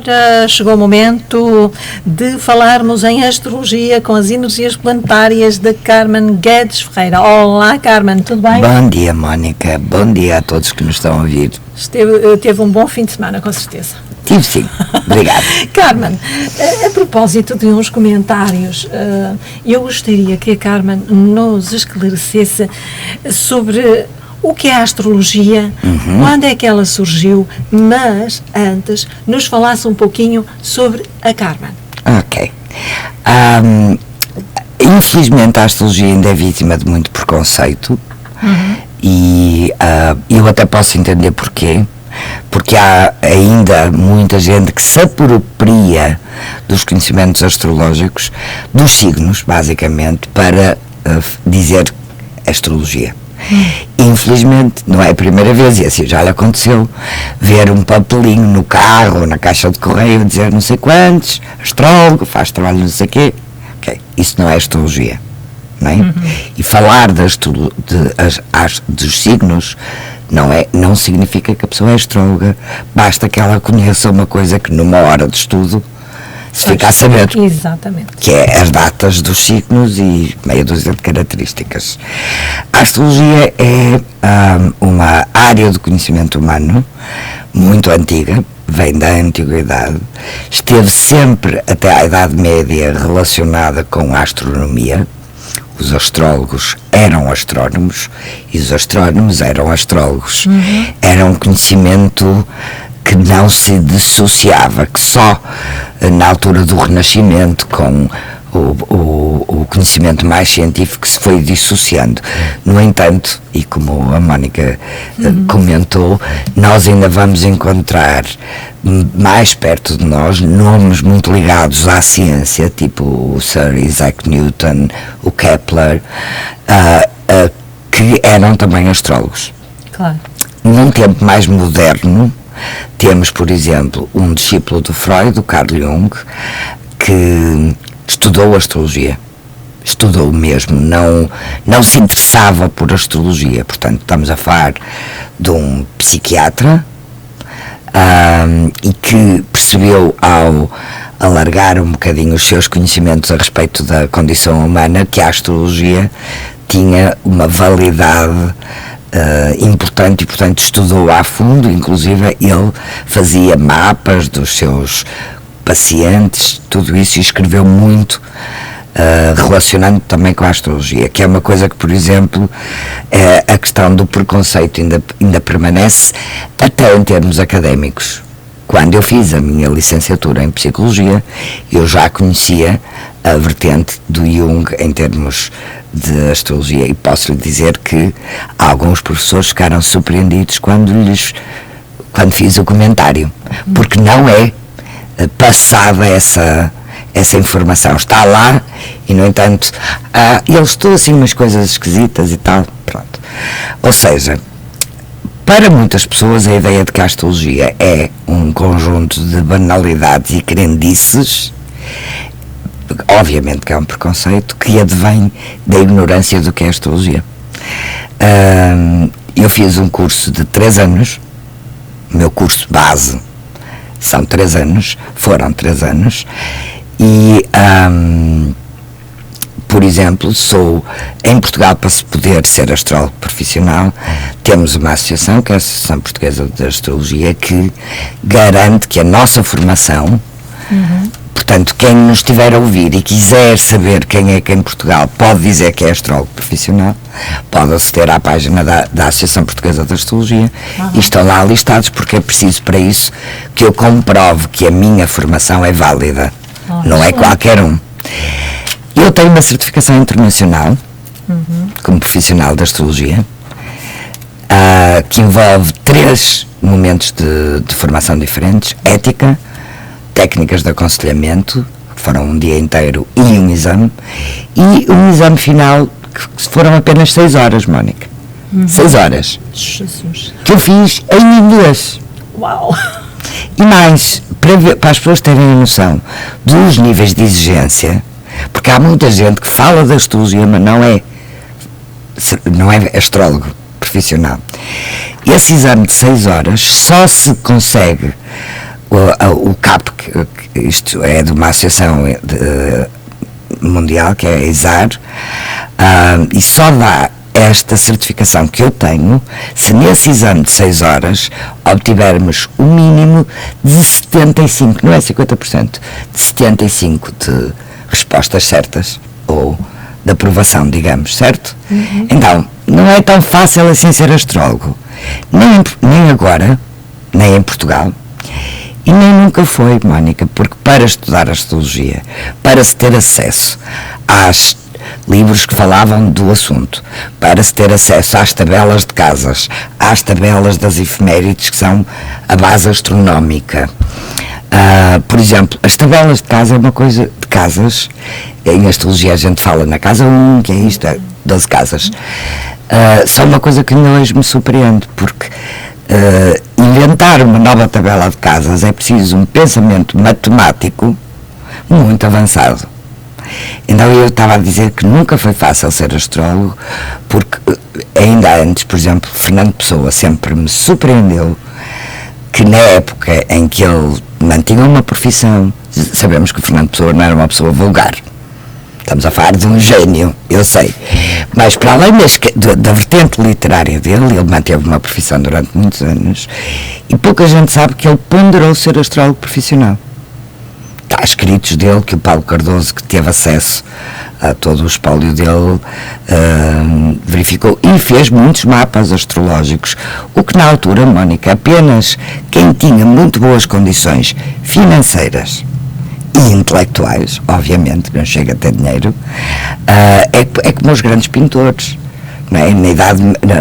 agora chegou o momento de falarmos em astrologia com as energias planetárias da Carmen Guedes Ferreira. Olá, Carmen, tudo bem? Bom dia, Mónica. Bom dia a todos que nos estão a ouvir. Teve um bom fim de semana, com certeza. Tive sim. Obrigado. Carmen, a propósito de uns comentários, eu gostaria que a Carmen nos esclarecesse sobre o que é a astrologia, quando é que ela surgiu, mas antes nos falasse um pouquinho sobre a Carmen. Ok. Infelizmente a astrologia ainda é vítima de muito preconceito e eu até posso entender porquê, porque há ainda muita gente que se apropria dos conhecimentos astrológicos, dos signos, basicamente, para dizer astrologia. Infelizmente não é a primeira vez, e assim já lhe aconteceu, ver um papelinho no carro, na caixa de correio, dizer não sei quantos, astrólogo, faz trabalho não sei o quê. Ok, isso não é astrologia, não é? E falar dos signos não significa que a pessoa é astróloga, basta que ela conheça uma coisa que numa hora de estudo se fica a saber. Exatamente. Que é as datas dos signos e meia dúzia de características. A astrologia é uma área de conhecimento humano muito antiga, vem da antiguidade, esteve sempre até à Idade Média relacionada com a astronomia. Os astrólogos eram astrónomos e os astrónomos eram astrólogos. Era um conhecimento que não se dissociava, que só na altura do Renascimento, com o conhecimento mais científico, se foi dissociando. No entanto, e como a Mónica comentou, nós ainda vamos encontrar mais perto de nós nomes muito ligados à ciência, tipo o Sir Isaac Newton, o Kepler, que eram também astrólogos. Claro. Num tempo mais moderno, temos, por exemplo, um discípulo de Freud, o Carl Jung, que estudou astrologia. Estudou mesmo, não se interessava por astrologia. Portanto, estamos a falar de um psiquiatra e que percebeu, ao alargar um bocadinho os seus conhecimentos a respeito da condição humana, que a astrologia tinha uma validade importante e, portanto, estudou a fundo. Inclusive ele fazia mapas dos seus pacientes, tudo isso, e escreveu muito relacionando também com a astrologia, que é uma coisa que, por exemplo, a questão do preconceito ainda permanece até em termos académicos. Quando eu fiz a minha licenciatura em Psicologia, eu já conhecia a vertente do Jung em termos de astrologia, e posso lhe dizer que alguns professores ficaram surpreendidos quando fiz o comentário, porque não é passada essa informação, está lá, e no entanto ele estudou assim umas coisas esquisitas e tal, pronto. Ou seja, para muitas pessoas a ideia de que a astrologia é um conjunto de banalidades e crendices, obviamente que é um preconceito que advém da ignorância do que é astrologia. Eu fiz um curso de 3 anos, o meu curso base são 3 anos, foram 3 anos, e por exemplo, em Portugal, para se poder ser astrólogo profissional, temos uma associação, que é a Associação Portuguesa de Astrologia, que garante que a nossa formação, portanto, quem nos estiver a ouvir e quiser saber quem é que em Portugal pode dizer que é astrólogo profissional, pode aceder à página da Associação Portuguesa de Astrologia, e estão lá listados, porque é preciso para isso que eu comprove que a minha formação é válida, não é qualquer um. Eu tenho uma certificação internacional como profissional de astrologia, que envolve 3 momentos de formação diferentes: ética, técnicas de aconselhamento, que foram um dia inteiro, e um exame, e um exame final, que foram apenas 6 horas, Mónica. 6 horas. Jesus. Que eu fiz em inglês. Uau! E mais, para as pessoas terem noção dos níveis de exigência, porque há muita gente que fala da astrologia, mas não é astrólogo profissional. Esse exame de 6 horas só se consegue o CAP, que isto é de uma associação mundial, que é a ISAR, e só dá esta certificação que eu tenho se nesse exame de 6 horas obtivermos o mínimo de 75, não é 50%, de 75 de respostas certas, ou de aprovação, digamos, certo? Então, não é tão fácil assim ser astrólogo, nem agora, nem em Portugal, e nem nunca foi, Mónica, porque para estudar astrologia, para se ter acesso às livros que falavam do assunto, para se ter acesso às tabelas de casas, às tabelas das efemérides, que são a base astronómica. Por exemplo, as tabelas de casa é uma coisa de casas, em astrologia a gente fala na casa 1, que é isto, 12 casas, são uma coisa que ainda hoje me surpreende, porque inventar uma nova tabela de casas é preciso um pensamento matemático muito avançado. Então eu estava a dizer que nunca foi fácil ser astrólogo, porque ainda antes, por exemplo, Fernando Pessoa sempre me surpreendeu que na época em que ele mantinha uma profissão, sabemos que o Fernando Pessoa não era uma pessoa vulgar, estamos a falar de um gênio, eu sei, mas para além da vertente literária dele, ele manteve uma profissão durante muitos anos, e pouca gente sabe que ele ponderou ser astrólogo profissional. Há escritos dele que o Paulo Cardoso, que teve acesso a todo o espólio dele, verificou, e fez muitos mapas astrológicos, o que na altura, Mónica, apenas quem tinha muito boas condições financeiras e intelectuais, obviamente, não chega a ter dinheiro, é como os grandes pintores, não é?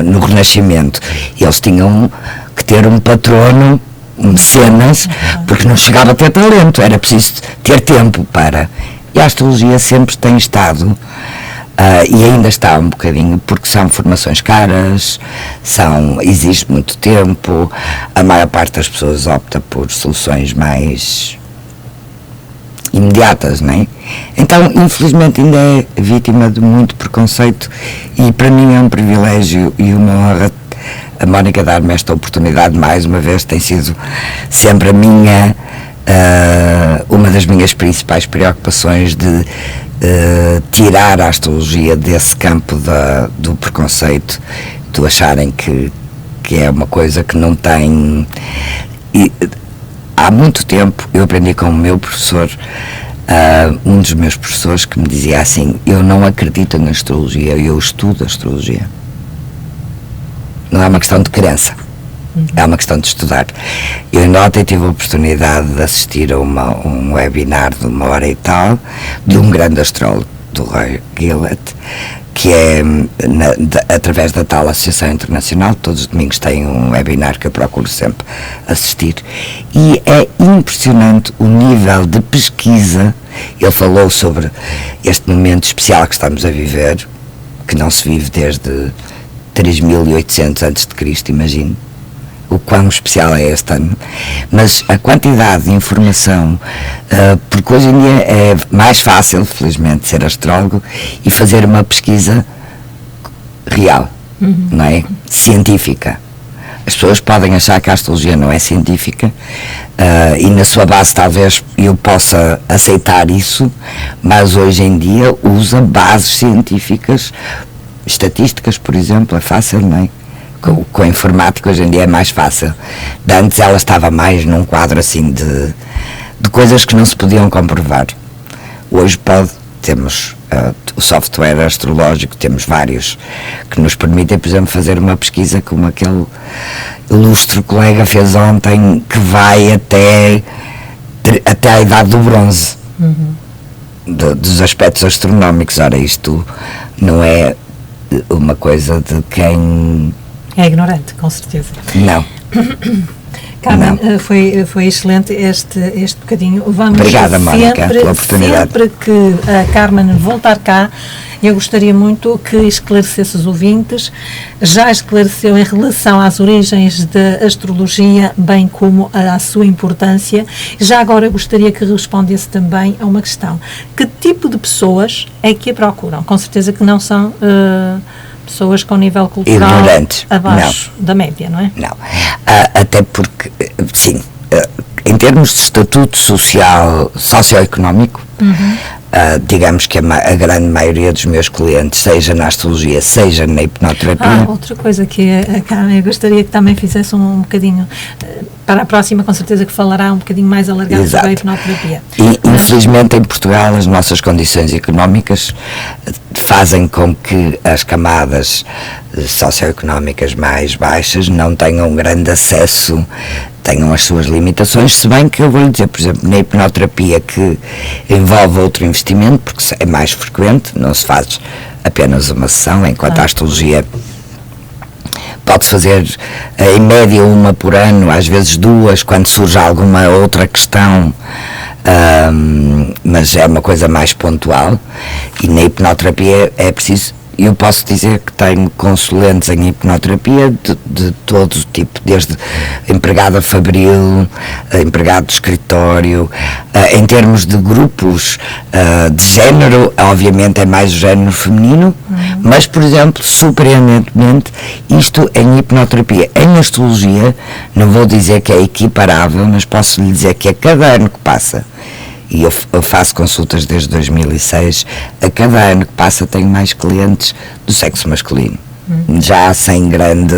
No Renascimento, eles tinham que ter um patrono, mecenas, porque não chegava a ter talento, era preciso ter tempo para. E a astrologia sempre tem estado, e ainda está um bocadinho, porque são formações caras, exige muito tempo, a maior parte das pessoas opta por soluções mais imediatas, não é? Então, infelizmente, ainda é vítima de muito preconceito, e para mim é um privilégio e uma honra a Mónica dar-me esta oportunidade mais uma vez. Tem sido sempre uma das minhas principais preocupações de tirar a astrologia desse campo do preconceito, de acharem que é uma coisa que não tem. E, há muito tempo eu aprendi com o meu professor, um dos meus professores, que me dizia assim: eu não acredito na astrologia, eu estudo astrologia. Não é uma questão de crença, é uma questão de estudar. Eu ainda ontem tive a oportunidade de assistir a um webinar de 1 hora e tal, de um grande astrólogo, do Roy Gillett, que é através da tal Associação Internacional. Todos os domingos tem um webinar que eu procuro sempre assistir, e é impressionante o nível de pesquisa. Ele falou sobre este momento especial que estamos a viver, que não se vive desde 3.800 a.C., imagino o quão especial é este ano, mas a quantidade de informação, porque hoje em dia é mais fácil, felizmente, ser astrólogo e fazer uma pesquisa real, não é? Científica. As pessoas podem achar que a astrologia não é científica, e na sua base talvez eu possa aceitar isso, mas hoje em dia usa bases científicas, estatísticas, por exemplo, é fácil, não é? Com a informática hoje em dia é mais fácil. De antes ela estava mais num quadro assim de coisas que não se podiam comprovar. Hoje temos o software astrológico, temos vários que nos permitem, por exemplo, fazer uma pesquisa como aquele ilustre colega fez ontem, que vai até a idade do bronze, dos aspectos astronómicos. Ora, isto não é uma coisa de quem é ignorante, com certeza. Não. Carmen, foi excelente este bocadinho. Vamos. Obrigada, Mónica, pela oportunidade. Sempre que a Carmen voltar cá, eu gostaria muito que esclarecesse os ouvintes. Já esclareceu em relação às origens da astrologia, bem como à sua importância. Já agora gostaria que respondesse também a uma questão: que tipo de pessoas é que a procuram? Com certeza que não são pessoas com nível cultural ignorantes, abaixo da média, não é? Não, até porque, sim, em termos de estatuto socioeconómico, digamos que a grande maioria dos meus clientes, seja na astrologia, seja na hipnoterapia. Outra coisa que a Carmen, eu gostaria que também fizesse um bocadinho, para a próxima, com certeza que falará um bocadinho mais alargado sobre a hipnoterapia. E, infelizmente, em Portugal, as nossas condições económicas fazem com que as camadas socioeconómicas mais baixas não tenham grande acesso, tenham as suas limitações, se bem que eu vou lhe dizer, por exemplo, na hipnoterapia, que envolve outro investimento, porque é mais frequente, não se faz apenas uma sessão, enquanto a astrologia pode-se fazer em média uma por ano, às vezes duas, quando surge alguma outra questão, mas é uma coisa mais pontual. E na hipnoterapia é preciso, eu posso dizer que tenho consulentes em hipnoterapia de todo o tipo, desde empregada fabril, empregado de escritório, em termos de grupos de género, obviamente é mais o género feminino, mas, por exemplo, surpreendentemente, isto em hipnoterapia. Em astrologia, não vou dizer que é equiparável, mas posso lhe dizer que a cada ano que passa, e eu faço consultas desde 2006, a cada ano que passa tenho mais clientes do sexo masculino, já sem grande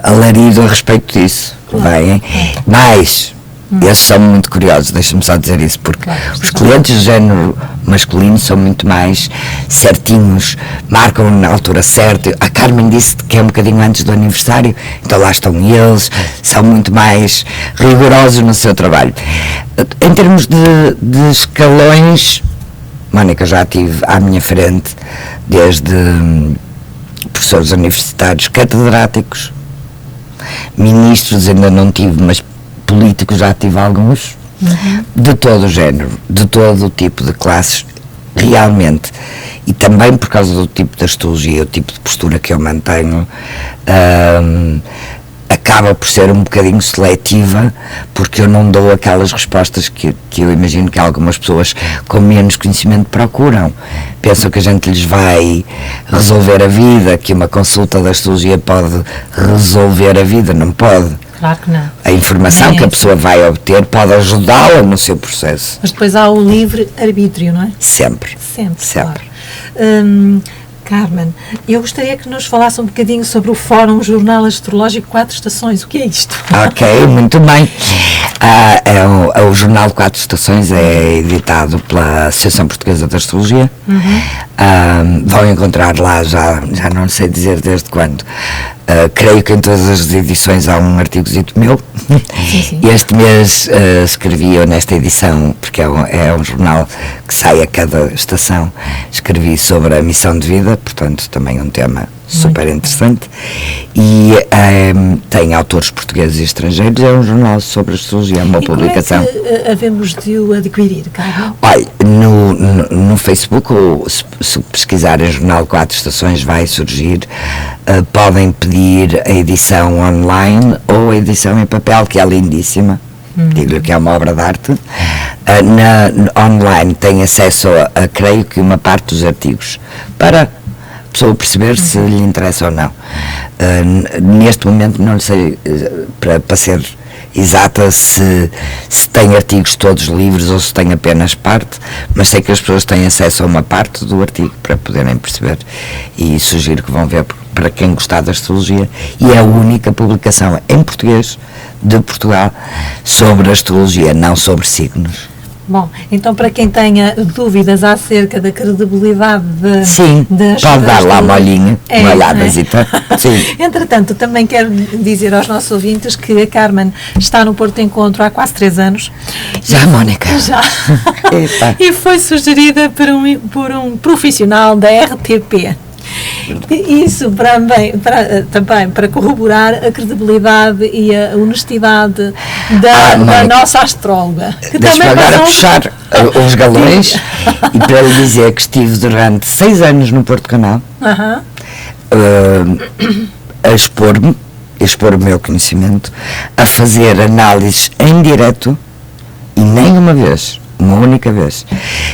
alarido a respeito disso. Bem, mas esses são muito curiosos, deixa-me só dizer isso, porque os clientes de género masculino são muito mais certinhos, marcam na altura certa. A Carmen disse que é um bocadinho antes do aniversário, então lá estão eles, são muito mais rigorosos no seu trabalho. Em termos de escalões, Mónica, já tive à minha frente desde professores universitários, catedráticos, ministros ainda não tive, mas políticos já tive alguns, de todo o género, de todo o tipo de classes, realmente. E também por causa do tipo de astrologia, o tipo de postura que eu mantenho, acaba por ser um bocadinho seletiva, porque eu não dou aquelas respostas que eu imagino que algumas pessoas com menos conhecimento procuram. Pensam que a gente lhes vai resolver a vida, que uma consulta de astrologia pode resolver a vida. Não pode. Claro que não. A informação que a pessoa vai obter pode ajudá-la no seu processo. Mas depois há o livre arbítrio, não é? Sempre. Claro. Carmen, eu gostaria que nos falasse um bocadinho sobre o Fórum Jornal Astrológico 4 Estações. O que é isto? Ok, muito bem. O Jornal 4 Estações é editado pela Associação Portuguesa de Astrologia. Vão encontrar lá, já não sei dizer desde quando, creio que em todas as edições há um artigozito meu. Sim. Este mês escrevi eu nesta edição, porque é um jornal que sai a cada estação, escrevi sobre a missão de vida, portanto também um tema super interessante, e tem autores portugueses e estrangeiros. É um jornal sobre astrologia, é uma publicação. Como é que havemos de o adquirir, Carmen? Olha, no Facebook, ou se pesquisarem Jornal 4 Estações, vai surgir. Podem pedir a edição online ou a edição em papel, que é lindíssima. Digo-lhe que é uma obra de arte. Online tem acesso a creio que uma parte dos artigos, para a pessoa perceber se lhe interessa ou não. Neste momento não sei, para ser exata, se tem artigos todos livres ou se tem apenas parte, mas sei que as pessoas têm acesso a uma parte do artigo para poderem perceber, e sugiro que vão ver para quem gostar da astrologia, e é a única publicação em português de Portugal sobre astrologia, não sobre signos. Bom, então para quem tenha dúvidas acerca da credibilidade sim, pode dar lá uma olhinha, uma olhadazita. Sim. Entretanto, também quero dizer aos nossos ouvintes que a Carmen está no Porto Encontro há quase 3 anos. Já, Mónica? Já. E foi sugerida por um profissional da RTP. Isso também para corroborar a credibilidade e a honestidade da nossa astróloga. Deixa-me agora puxar os galões e para lhe dizer que estive durante 6 anos no Porto Canal a expor o meu conhecimento, a fazer análises em direto, e nem uma única vez.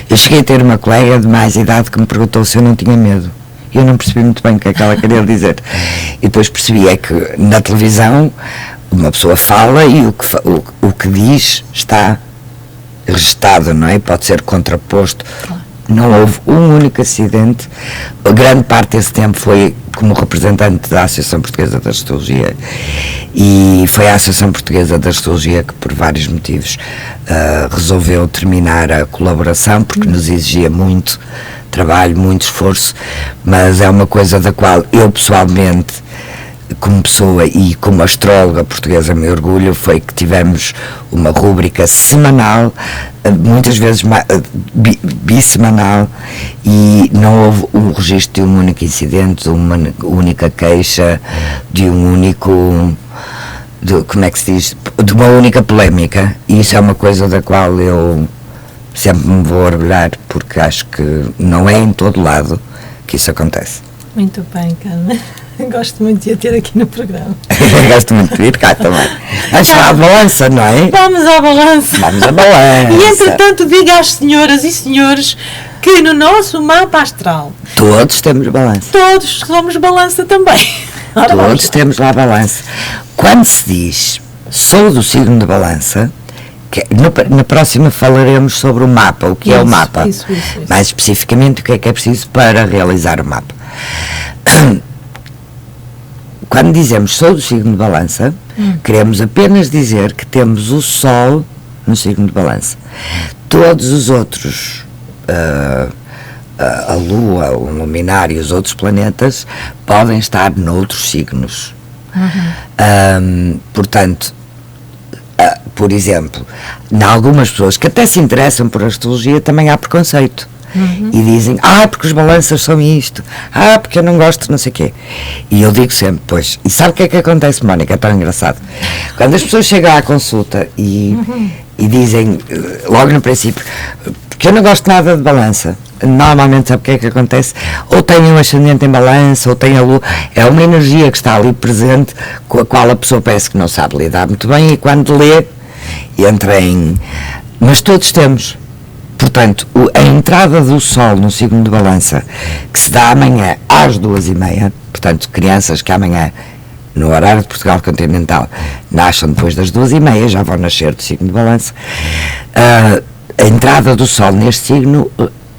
Eu cheguei a ter uma colega de mais idade que me perguntou se eu não tinha medo. Eu não percebi muito bem o que é que ela queria dizer. E depois percebi que na televisão uma pessoa fala e o que diz está registado, não é? Pode ser contraposto. Não houve um único acidente. A grande parte desse tempo foi como representante da Associação Portuguesa de Astrologia, e foi a Associação Portuguesa de Astrologia que, por vários motivos, resolveu terminar a colaboração, porque nos exigia muito trabalho, muito esforço, mas é uma coisa da qual eu pessoalmente, como pessoa e como astróloga portuguesa, me orgulho. Foi que tivemos uma rúbrica semanal, muitas vezes bissemanal, e não houve um registro de um único incidente, de uma única queixa, de um único, como é que se diz, de uma única polémica. E isso é uma coisa da qual eu sempre me vou orgulhar, porque acho que não é em todo lado que isso acontece. Muito bem, Carmen. Gosto muito de a ter aqui no programa. Gosto muito de ir cá também. Vamos falar de balança, não é? Vamos à balança. Vamos à balança. E entretanto, diga às senhoras e senhores que no nosso mapa astral todos temos balança. Todos somos balança também. Ora, todos temos lá balança. Quando se diz sou do signo de balança, na próxima falaremos sobre o mapa, o que é o mapa. Isso. Mais especificamente, o que é preciso para realizar o mapa. Quando dizemos sou do signo de balança, queremos apenas dizer que temos o Sol no signo de balança. Todos os outros, a Lua, o luminário e os outros planetas, podem estar noutros signos. Portanto, por exemplo, em algumas pessoas que até se interessam por astrologia, também há preconceito. E dizem, porque os balanças são isto, porque eu não gosto, não sei o quê. E eu digo sempre, pois, e sabe o que é que acontece, Mónica? É tão engraçado. Quando as pessoas chegam à consulta e dizem, logo no princípio, porque eu não gosto nada de balança, normalmente sabe o que é que acontece? Ou tem um ascendente em balança, ou tem a lua, é uma energia que está ali presente, com a qual a pessoa parece que não sabe lidar muito bem, e quando lê, entra em... Mas todos temos. Portanto, a entrada do Sol no signo de balança, que se dá amanhã às 2h30, portanto, crianças que amanhã, no horário de Portugal continental, nasçam depois das 2h30, já vão nascer do signo de balança. A entrada do Sol neste signo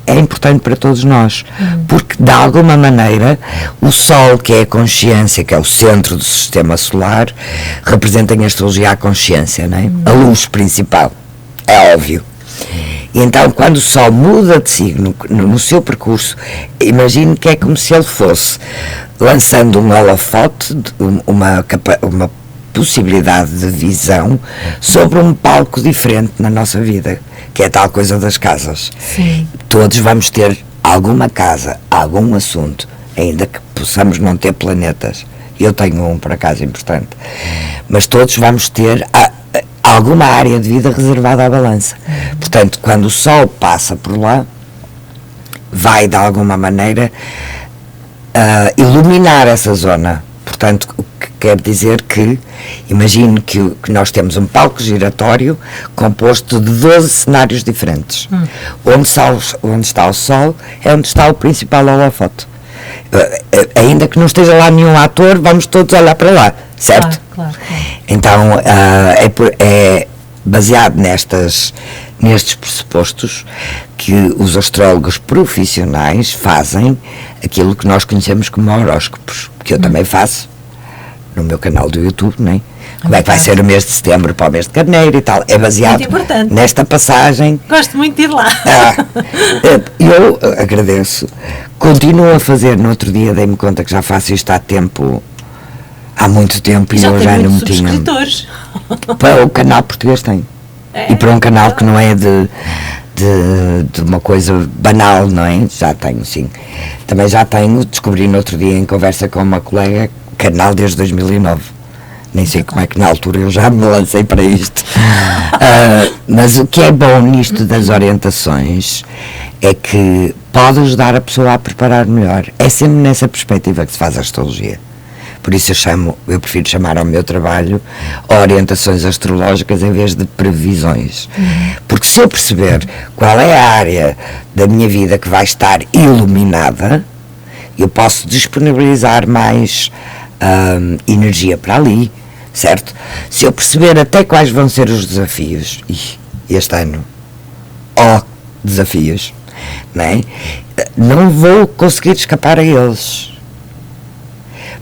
é importante para todos nós, porque, de alguma maneira, o Sol, que é a consciência, que é o centro do sistema solar, representa em astrologia a consciência, não é? A luz principal, é óbvio. E então, quando o Sol muda de signo no seu percurso, imagine que é como se ele fosse lançando um holofote, uma possibilidade de visão sobre um palco diferente na nossa vida, que é a tal coisa das casas. Sim. Todos vamos ter alguma casa, algum assunto, ainda que possamos não ter planetas. Eu tenho um, por acaso, importante. Mas todos vamos ter alguma área de vida reservada à balança. Portanto, quando o Sol passa por lá, vai de alguma maneira iluminar essa zona. Portanto, o que quer dizer que, imagine que nós temos um palco giratório composto de 12 cenários diferentes. Onde está o Sol é onde está o principal holofote. Ainda que não esteja lá nenhum ator, vamos todos olhar para lá, certo? Claro. Então, é baseado nestes pressupostos que os astrólogos profissionais fazem aquilo que nós conhecemos como horóscopos, que eu também faço no meu canal do YouTube, não é? Como é que vai ser o mês de setembro para o mês de Carneiro e tal. É baseado nesta passagem. Gosto muito de ir lá. Eu agradeço. Continuo a fazer. No outro dia dei-me conta que já faço isto há muito tempo, e eu já não me tinha. Para o canal português tem. E para um canal que não é de uma coisa banal, não é? Já tenho, sim. Também já tenho, descobri no outro dia em conversa com uma colega, canal desde 2009. Nem sei como é que na altura eu já me lancei para isto. Mas o que é bom nisto das orientações é que pode ajudar a pessoa a preparar melhor. É sempre nessa perspectiva que se faz a astrologia. Por isso eu prefiro chamar ao meu trabalho orientações astrológicas em vez de previsões. Porque se eu perceber qual é a área da minha vida que vai estar iluminada, eu posso disponibilizar mais energia para ali. certo? Se eu perceber até quais vão ser os desafios, e este ano, desafios, não é? Não vou conseguir escapar a eles.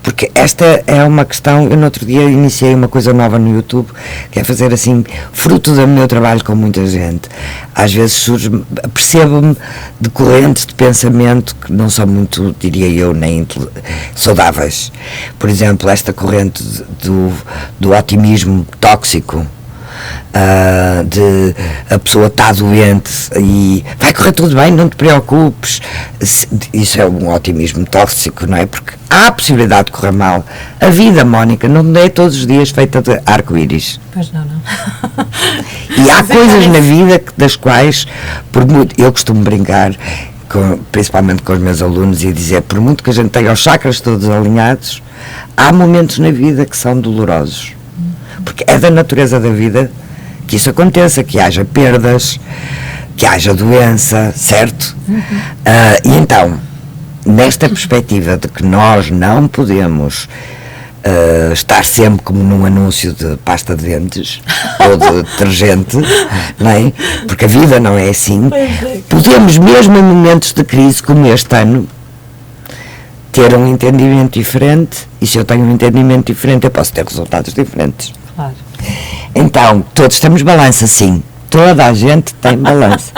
Porque esta é uma questão. Eu no outro dia iniciei uma coisa nova no YouTube, que é fazer assim, fruto do meu trabalho com muita gente. Às vezes percebo-me de correntes de pensamento que não são muito, diria eu, nem saudáveis. Por exemplo, esta corrente do otimismo tóxico, de a pessoa está doente e vai correr tudo bem, não te preocupes. Isso é um otimismo tóxico, não é? Porque há a possibilidade de correr mal. A vida, Mónica, não é todos os dias feita de arco-íris. Pois não. E há coisas na vida das quais, eu costumo brincar, principalmente com os meus alunos, e dizer, por muito que a gente tenha os chakras todos alinhados, há momentos na vida que são dolorosos. Porque é da natureza da vida que isso aconteça, que haja perdas, que haja doença, certo? E então, nesta perspectiva de que nós não podemos estar sempre como num anúncio de pasta de dentes ou de detergente, não é? Porque a vida não é assim. Podemos, mesmo em momentos de crise como este ano, ter um entendimento diferente, e se eu tenho um entendimento diferente, eu posso ter resultados diferentes. Claro. Então, todos temos balança, sim. Toda a gente tem balança.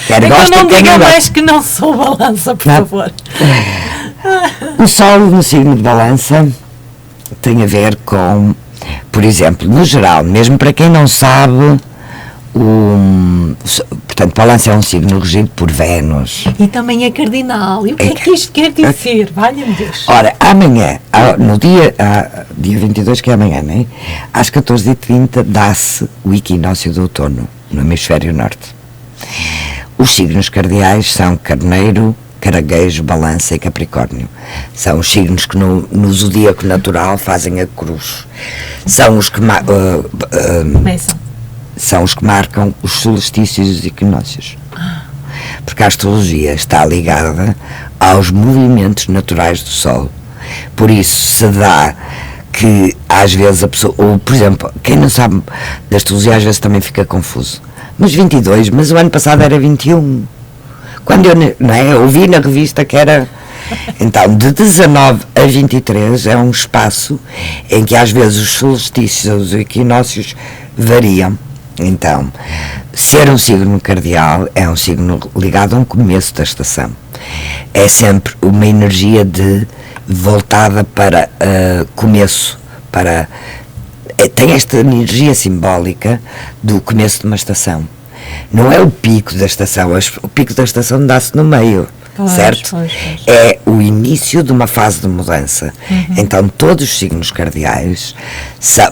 Então não diga mais que não sou balança, por favor. O Sol no signo de balança tem a ver com, por exemplo, no geral, mesmo para quem não sabe, portanto, balança é um signo regido por Vênus. E também é cardinal. E o que é que isto quer dizer? Valha-me Deus. Ora, amanhã, no dia 22, que é amanhã, não é? Às 14h30 dá-se o equinócio do outono no hemisfério norte. Os signos cardeais são Carneiro, Caranguejo, Balança e Capricórnio. São os signos que no zodíaco natural fazem a cruz. São os que são os que marcam os solstícios e os equinócios. Porque a astrologia está ligada aos movimentos naturais do Sol. Por isso se dá que às vezes a pessoa, ou por exemplo, quem não sabe da astrologia às vezes também fica confuso. Mas 22, mas o ano passado era 21. Quando eu ouvi na revista que era... Então, de 19 a 23 é um espaço em que às vezes os solstícios e equinócios variam. Então, ser um signo cardeal é um signo ligado a um começo da estação. É sempre uma energia voltada para começo, tem esta energia simbólica do começo de uma estação. Não é o pico da estação, o pico da estação dá-se no meio. Certo? Pois. É o início de uma fase de mudança. Então todos os signos cardeais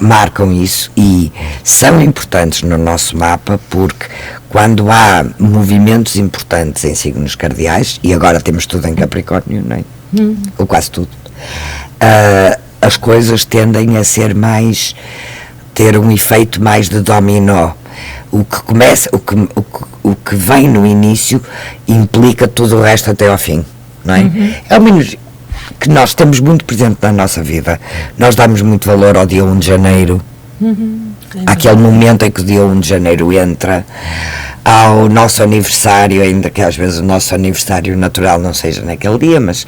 marcam isso e são importantes no nosso mapa, porque quando há movimentos importantes em signos cardeais, e agora temos tudo em Capricórnio, não é? Ou quase tudo, as coisas tendem a ser ter um efeito mais de dominó. O que vem no início implica tudo o resto até ao fim, não é? É uma energia que nós temos muito presente na nossa vida. Nós damos muito valor ao dia 1 de janeiro, àquele momento em que o dia 1 de janeiro entra, ao nosso aniversário, ainda que às vezes o nosso aniversário natural não seja naquele dia, mas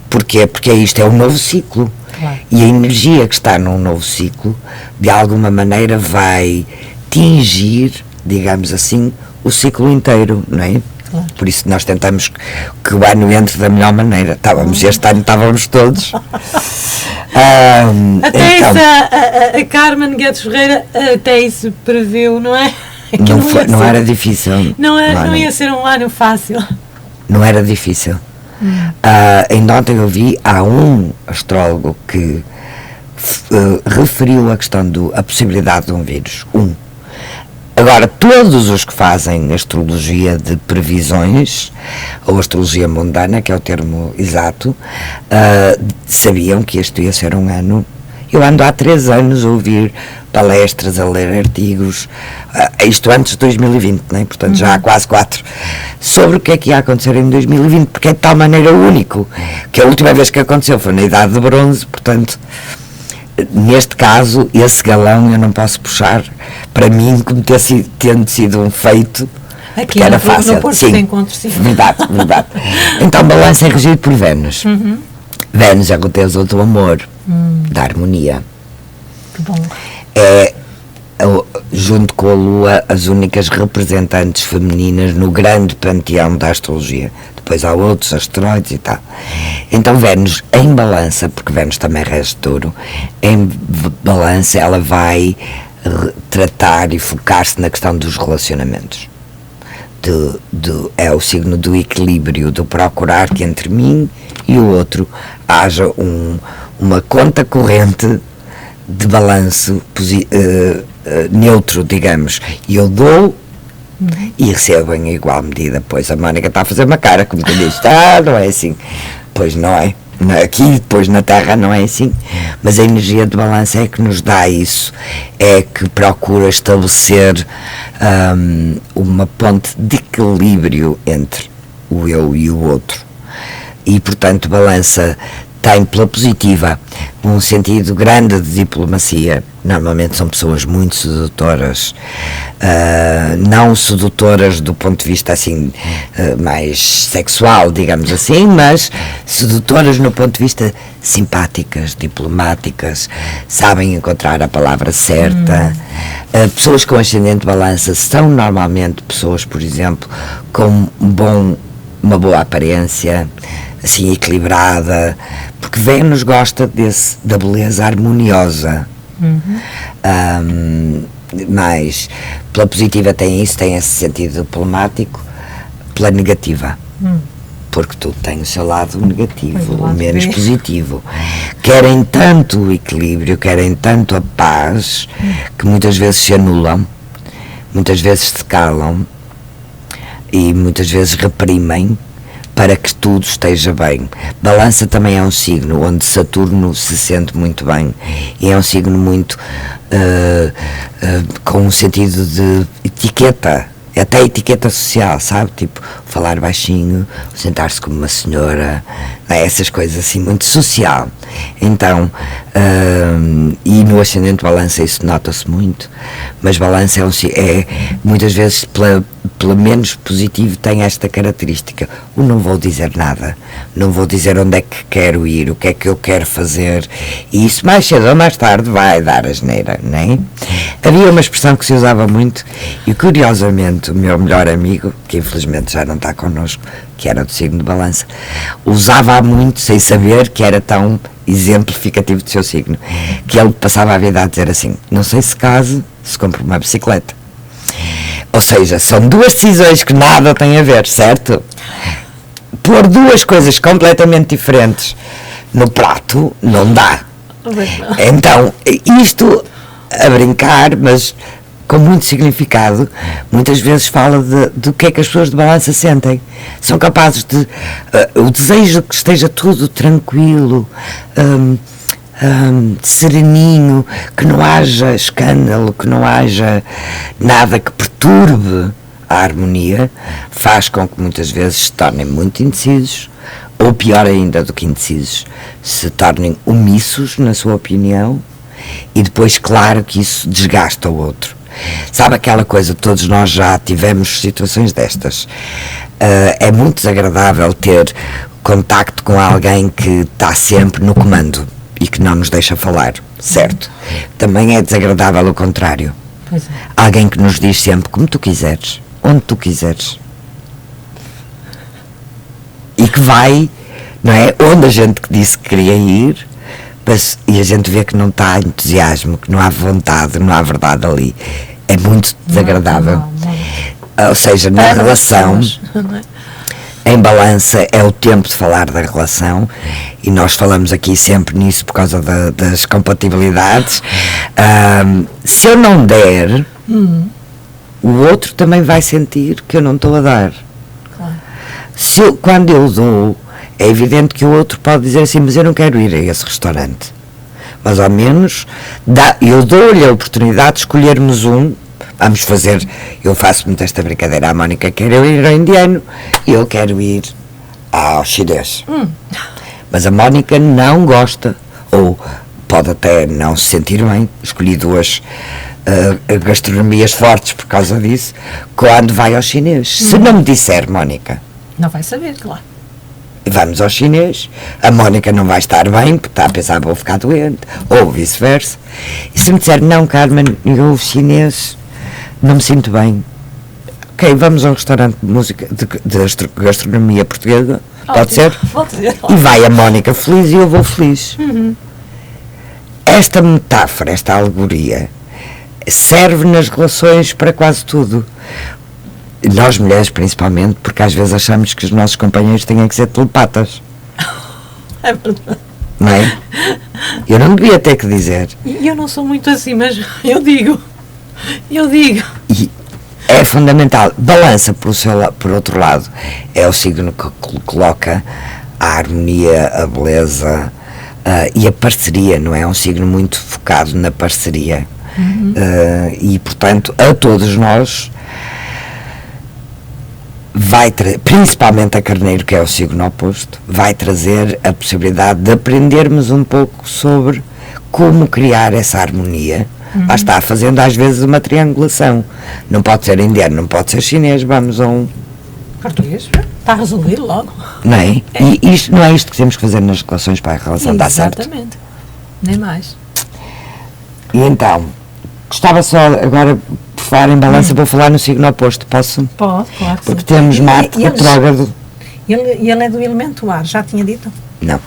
porquê? Porque isto é um novo ciclo. Claro. E a energia que está num novo ciclo, de alguma maneira vai tingir, digamos assim, o ciclo inteiro, não é? Claro. Por isso nós tentamos que o ano entre da melhor maneira. Este ano estávamos todos. Até então, a Carmen Guedes Ferreira até isso previu, não é? Não era difícil. Não ia ser um ano fácil. Não era difícil. Ainda ontem eu vi, há um astrólogo que referiu a questão a possibilidade de um vírus. Agora, todos os que fazem astrologia de previsões, ou astrologia mundana, que é o termo exato, sabiam que este ia ser um ano. Eu ando há 3 anos a ouvir palestras, a ler artigos, isto antes de 2020, não é? Portanto já há quase 4, sobre o que é que ia acontecer em 2020, porque é de tal maneira único, que a última vez que aconteceu foi na Idade de Bronze, portanto neste caso, esse galão eu não posso puxar para mim como tendo sido um feito. Aqui era fácil. Sim, verdade. Então, balança é regido por Vênus. Vênus é a deusa do amor, da harmonia. Que bom. É, junto com a Lua, as únicas representantes femininas no grande panteão da astrologia. Depois há outros asteroides e tal. Então Vênus em balança, porque Vênus também rege touro, em balança ela vai tratar e focar-se na questão dos relacionamentos. É o signo do equilíbrio, do procurar que entre mim e o outro haja uma conta corrente de balanço neutro, digamos, e eu dou e recebo em igual medida. Pois a Mónica está a fazer uma cara como tu diz, não é assim, pois não é. Aqui, depois na Terra não é assim, mas a energia de balança é que nos dá isso, é que procura estabelecer uma ponte de equilíbrio entre o eu e o outro, e portanto balança tem pela positiva um sentido grande de diplomacia. Normalmente são pessoas muito sedutoras, não sedutoras do ponto de vista assim mais sexual, digamos assim, mas sedutoras no ponto de vista simpáticas, diplomáticas, sabem encontrar a palavra certa. Pessoas com ascendente balança são normalmente pessoas, por exemplo, com uma boa aparência, assim equilibrada, porque Vênus gosta da beleza harmoniosa. Mas pela positiva tem esse sentido diplomático, pela negativa, porque tudo tem o seu lado negativo, o menos positivo. Querem tanto o equilíbrio, querem tanto a paz, que muitas vezes se anulam, muitas vezes se calam e muitas vezes reprimem para que tudo esteja bem. Balança também é um signo onde Saturno se sente muito bem, e é um signo muito com um sentido de etiqueta, até etiqueta social, sabe? Tipo, falar baixinho, sentar-se como uma senhora, essas coisas assim, muito social. Então, e no ascendente balança isso nota-se muito, mas balança é muitas vezes pela menos positivo tem esta característica: o não vou dizer nada, não vou dizer onde é que quero ir, o que é que eu quero fazer, e isso mais cedo ou mais tarde vai dar asneira, não é? Havia uma expressão que se usava muito, e curiosamente o meu melhor amigo, que infelizmente já não está connosco, que era do signo de balança, usava muito sem saber que era tão exemplificativo do seu signo, que ele passava a vida a dizer assim: não sei se caso, se compro uma bicicleta. Ou seja, são duas decisões que nada têm a ver, certo? Pôr duas coisas completamente diferentes no prato não dá. Então, isto a brincar, mas com muito significado, muitas vezes fala do que é que as pessoas de balança sentem. São capazes de o desejo de que esteja tudo tranquilo, sereninho, que não haja escândalo, que não haja nada que perturbe a harmonia, faz com que muitas vezes se tornem muito indecisos, ou pior ainda do que indecisos, se tornem omissos na sua opinião, e depois, claro, que isso desgasta o outro. Sabe aquela coisa, todos nós já tivemos situações destas. É muito desagradável ter contacto com alguém que está sempre no comando e que não nos deixa falar, certo? Também é desagradável o contrário. Pois é. Alguém que nos diz sempre como tu quiseres, onde tu quiseres. E que vai, não é? Onde a gente disse que queria ir, mas, e a gente vê que não está entusiasmo, que não há vontade, não há verdade ali. É muito desagradável. Ou seja, na relação, em balança é o tempo de falar da relação, e nós falamos aqui sempre nisso por causa das compatibilidades. Se eu não der, o outro também vai sentir que eu não estou a dar. Claro. Quando eu dou, é evidente que o outro pode dizer assim: mas eu não quero ir a esse restaurante. Mas ao menos eu dou-lhe a oportunidade de escolhermos vamos fazer, eu faço muito esta brincadeira, a Mónica quer ir ao indiano e eu quero ir ao chinês. Mas a Mónica não gosta, ou pode até não se sentir bem. Escolhi duas gastronomias fortes por causa disso. Quando vai ao chinês, se não me disser, Mónica, Não vai saber, claro. vamos ao chinês, a Mónica não vai estar bem, porque está a pensar, vou ficar doente, ou vice-versa. E se me disser, não, Carmen, eu chinês, não me sinto bem. Ok, vamos a um restaurante de música, de gastronomia portuguesa, pode ser? Pode ser. E vai a Mónica feliz e eu vou feliz. Esta metáfora, esta alegoria, serve nas relações para quase tudo. Nós mulheres, principalmente, porque às vezes achamos que os nossos companheiros têm que ser telepatas. É verdade. Não é? Eu não devia ter que dizer. E eu não sou muito assim, mas eu digo. E é fundamental. Balança, por outro lado, é o signo que coloca a harmonia, a beleza e a parceria, não é? É um signo muito focado na parceria. E, portanto, a todos nós vai principalmente a Carneiro, que é o signo oposto, vai trazer a possibilidade de aprendermos um pouco sobre como criar essa harmonia. Lá está, fazendo às vezes uma triangulação. Não pode ser indiano, não pode ser chinês, vamos a um Português, está resolvido logo. não é? E isto, não é isto que temos que fazer nas relações para a relação dar certo. Exatamente. Nem mais. E então, gostava só agora, por falar em balança, vou falar no signo oposto, posso? Pode, claro que Porque sim. temos Marte E eles- retrógrado. Ele é do elemento ar, já tinha dito? Não.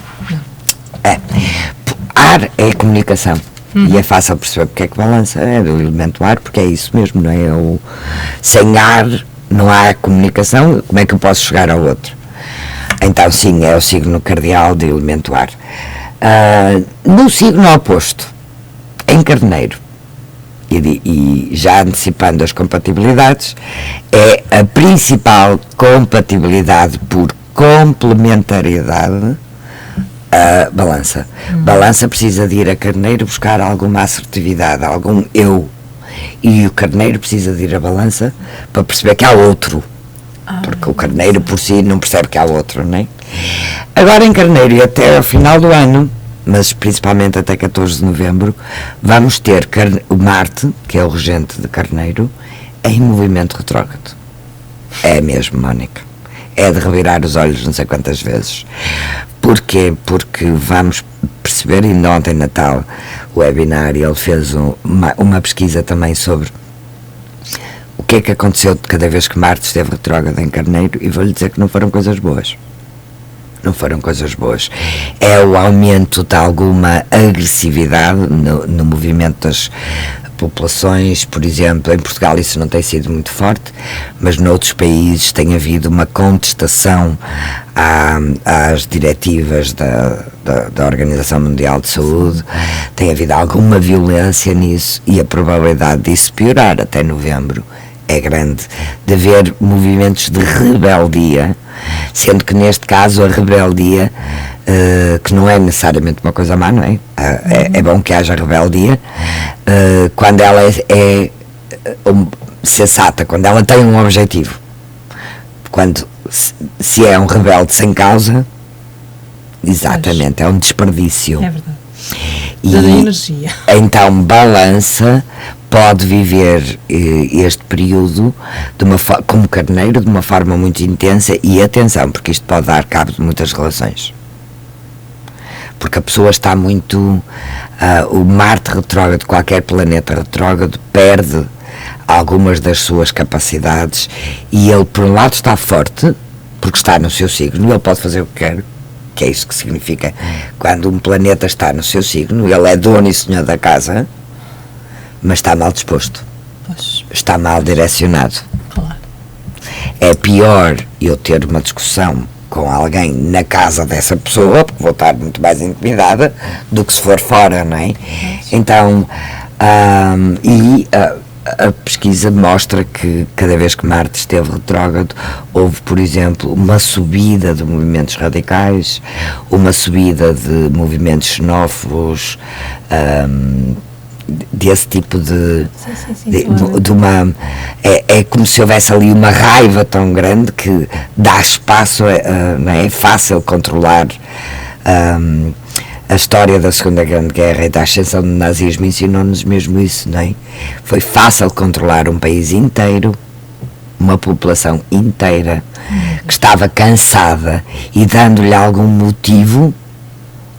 É. Ar é comunicação. E é fácil perceber porque é que balança. É do elemento ar, porque é isso mesmo, não é? Sem ar não há comunicação, como é que eu posso chegar ao outro? Então, sim, é o signo cardial do elemento ar. No signo oposto, em Carneiro, e já antecipando as compatibilidades, é a principal compatibilidade por complementariedade a balança. Balança precisa de ir a Carneiro buscar alguma assertividade, algum eu, e o Carneiro precisa de ir a balança para perceber que há outro, porque o Carneiro por si não percebe que há outro, não é? Agora em Carneiro e até ao final do ano, mas principalmente até 14 de novembro, vamos ter o Marte, que é o regente de Carneiro, em movimento retrógrado. É mesmo, Mónica. É de revirar os olhos não sei quantas vezes. Porquê? Porque vamos perceber, ainda ontem Natal, o webinar, ele fez uma pesquisa também sobre o que é que aconteceu de cada vez que Marte esteve retrógrado em Carneiro, e vou-lhe dizer que não foram coisas boas. Não foram coisas boas. É o aumento de alguma agressividade no movimento das populações. Por exemplo, em Portugal isso não tem sido muito forte, mas noutros países tem havido uma contestação às diretivas da Organização Mundial de Saúde, tem havido alguma violência nisso, e a probabilidade disso piorar até novembro é grande, de haver movimentos de rebeldia, sendo que neste caso a rebeldia, que não é necessariamente uma coisa má, não é? É bom que haja rebeldia, quando ela é sensata, quando ela tem um objetivo. Quando se é um rebelde sem causa, exatamente, é um desperdício. É verdade. E Da energia. então balança pode viver este período como Carneiro de uma forma muito intensa, e atenção, porque isto pode dar cabo de muitas relações, porque a pessoa está muito o Marte retrógrado, qualquer planeta retrógrado perde algumas das suas capacidades, e ele por um lado está forte porque está no seu signo, ele pode fazer o que quer, que é isso que significa quando um planeta está no seu signo, ele é dono e senhor da casa, mas está mal disposto, Pois, está mal direcionado. claro. É pior eu ter uma discussão com alguém na casa dessa pessoa, porque vou estar muito mais intimidada do que se for fora, não é? Então, a pesquisa mostra que cada vez que Marte esteve retrógrado, houve, por exemplo, uma subida de movimentos radicais, uma subida de movimentos xenófobos, desse tipo Sim, claro. de uma é como se houvesse ali uma raiva tão grande que dá espaço, não é fácil controlar A história da Segunda Grande Guerra e da ascensão do nazismo ensinou-nos mesmo isso, não é? Foi fácil controlar um país inteiro, uma população inteira, que estava cansada, e dando-lhe algum motivo,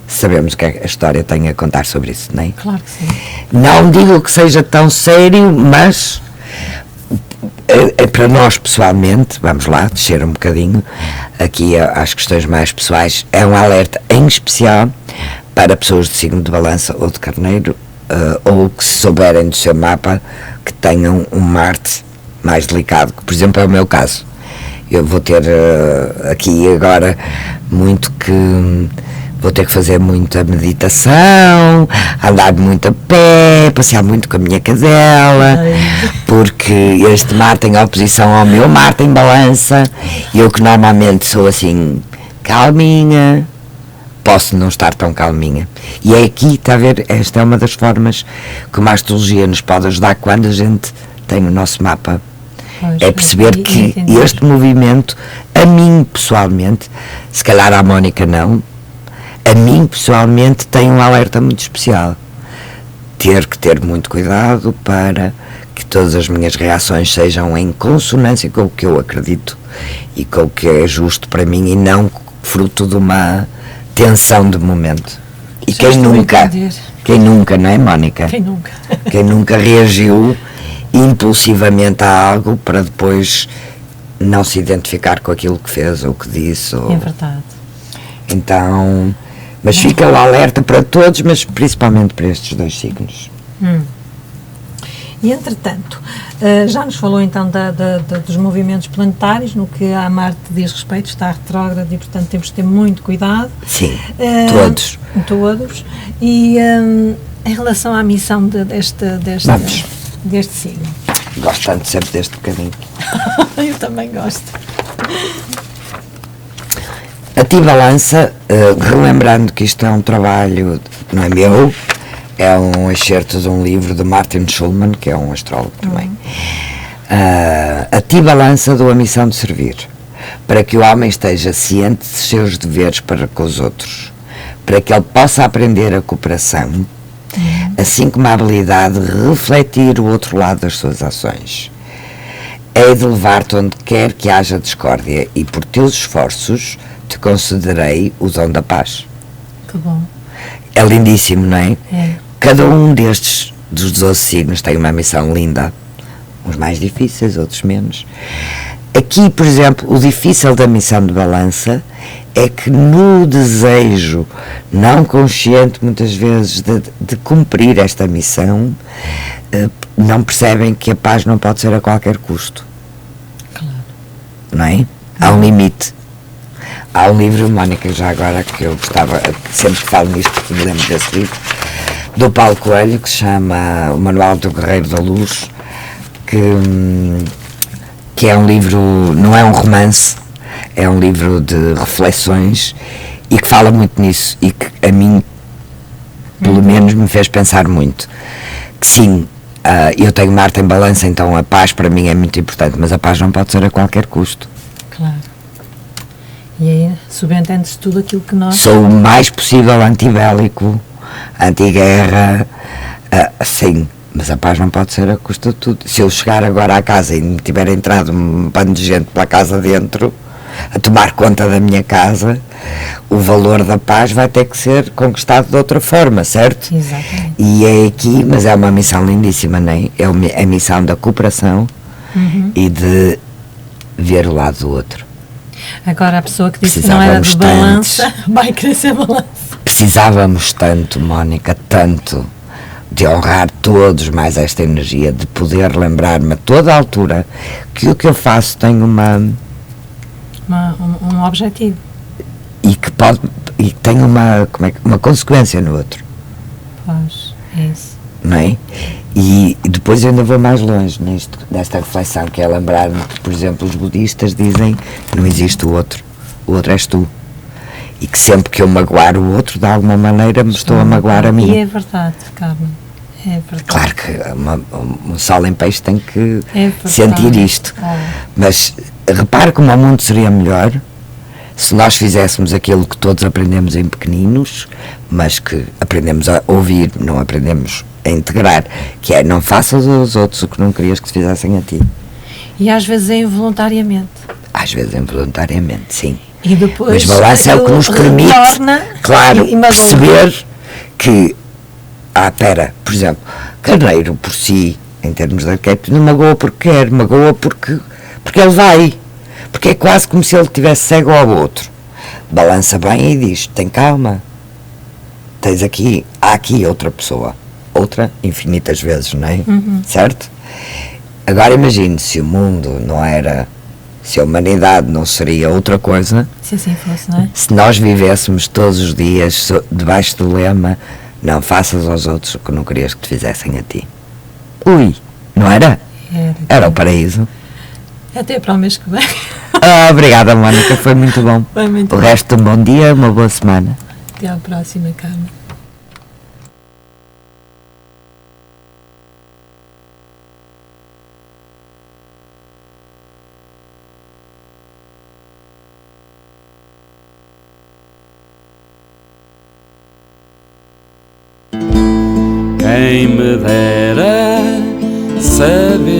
sabemos que a história tem a contar sobre isso, não é? Claro que sim. Não digo que seja tão sério, mas para nós pessoalmente, vamos lá, descer um bocadinho aqui às questões mais pessoais, é um alerta em especial para pessoas de signo de Balança ou de Carneiro, ou que, se souberem do seu mapa, que tenham um Marte mais delicado, que por exemplo é o meu caso. Eu vou ter aqui agora muito que vou ter que fazer muita meditação, andar muito a pé, passear muito com a minha cadela, porque este Marte em oposição ao meu Marte em Balança, eu que normalmente sou assim calminha, posso não estar tão calminha. E é aqui, está a ver, esta é uma das formas como a astrologia nos pode ajudar quando a gente tem o nosso mapa. Pois, é perceber que este movimento, a mim pessoalmente, se calhar à Mónica não, a mim pessoalmente tem um alerta muito especial. Ter que ter muito cuidado para que todas as minhas reações sejam em consonância com o que eu acredito e com o que é justo para mim, e não fruto de uma tensão de momento. E quem nunca, não é, Mónica? Quem nunca reagiu impulsivamente a algo para depois não se identificar com aquilo que fez ou que disse. É verdade. Então, mas fica o alerta para todos, mas principalmente para estes dois signos. E entretanto, já nos falou então dos movimentos planetários, no que a Marte diz respeito, está retrógrado e portanto temos que ter muito cuidado. Sim, todos. E em relação à missão deste signo. Gosto tanto sempre deste bocadinho. Eu também gosto. A ti, Balança, relembrando que isto é um trabalho, não é meu, é um excerto de um livro de Martin Schulman, que é um astrólogo também. A ti, Balança, dou a missão de servir, para que o homem esteja ciente de seus deveres para com os outros, para que ele possa aprender a cooperação, assim como a habilidade de refletir o outro lado das suas ações. Hei de levar-te onde quer que haja discórdia, e por teus esforços te concederei o dom da paz. Que bom. É lindíssimo, não é? É. Cada um dos 12 signos tem uma missão linda, uns mais difíceis, outros menos. Aqui, por exemplo, o difícil da missão de Balança é que no desejo não consciente, muitas vezes, de cumprir esta missão, não percebem que a paz não pode ser a qualquer custo. Claro. Não é? Há um limite. Há um livro, Mónica, já agora, que eu gostava, sempre que falo nisto, porque me lembro desse livro, do Paulo Coelho, que se chama O Manual do Guerreiro da Luz, que é um livro, não é um romance, é um livro de reflexões, e que fala muito nisso, e que a mim, pelo menos, me fez pensar muito. Que sim, eu tenho Marte em Balança, então a paz para mim é muito importante, mas a paz não pode ser a qualquer custo. Claro. E aí subentende-se tudo aquilo que nós... Sou o mais possível antibélico, anti-guerra, sim, mas a paz não pode ser a custa de tudo. Se eu chegar agora à casa e me tiver entrado um bando de gente pela casa dentro, a tomar conta da minha casa, o valor da paz vai ter que ser conquistado de outra forma, certo? Exatamente. E é aqui, mas é uma missão lindíssima, não é? É a missão da cooperação e de ver o lado do outro. Agora a pessoa que disse que não era de Balança vai querer ser Balança. Precisávamos tanto, Mónica, tanto, de honrar todos mais esta energia, de poder lembrar-me a toda a altura que o que eu faço tem um objetivo. E que tem uma consequência no outro. Pois, é isso. Não é? E depois eu ainda vou mais longe nesta reflexão, que é lembrar-me que, por exemplo, os budistas dizem que não existe o outro és tu. E que sempre que eu magoar o outro, de alguma maneira me estou a magoar a mim. E é verdade, Carmen. É verdade. Claro que um sol em peixe tem que sentir isto. É. Mas repare como o mundo seria melhor Se nós fizéssemos aquilo que todos aprendemos em pequeninos, mas que aprendemos a ouvir, não aprendemos a integrar, que é não faças aos outros o que não querias que te fizessem a ti. E às vezes é involuntariamente. Às vezes involuntariamente, sim. E depois mas balança é o que nos permite, claro, perceber que, espera, por exemplo, Carneiro por si, em termos de arquétipo, não magoa porque quer, magoa porque ele vai. Porque é quase como se ele estivesse cego ao outro. Balança bem e diz, tem calma. Há aqui outra pessoa. Outra, infinitas vezes, não é? Certo? Agora imagine, se o mundo não era, se a humanidade não seria outra coisa, se assim fosse, não é? Se nós vivêssemos todos os dias debaixo do lema, não faças aos outros o que não querias que te fizessem a ti. Ui, não era? Era o paraíso. Até para o mês que vem. Obrigada, Mónica, foi muito bom. Foi muito o resto, um bom dia, uma boa semana. Até à próxima, Carmen. Quem me dera saber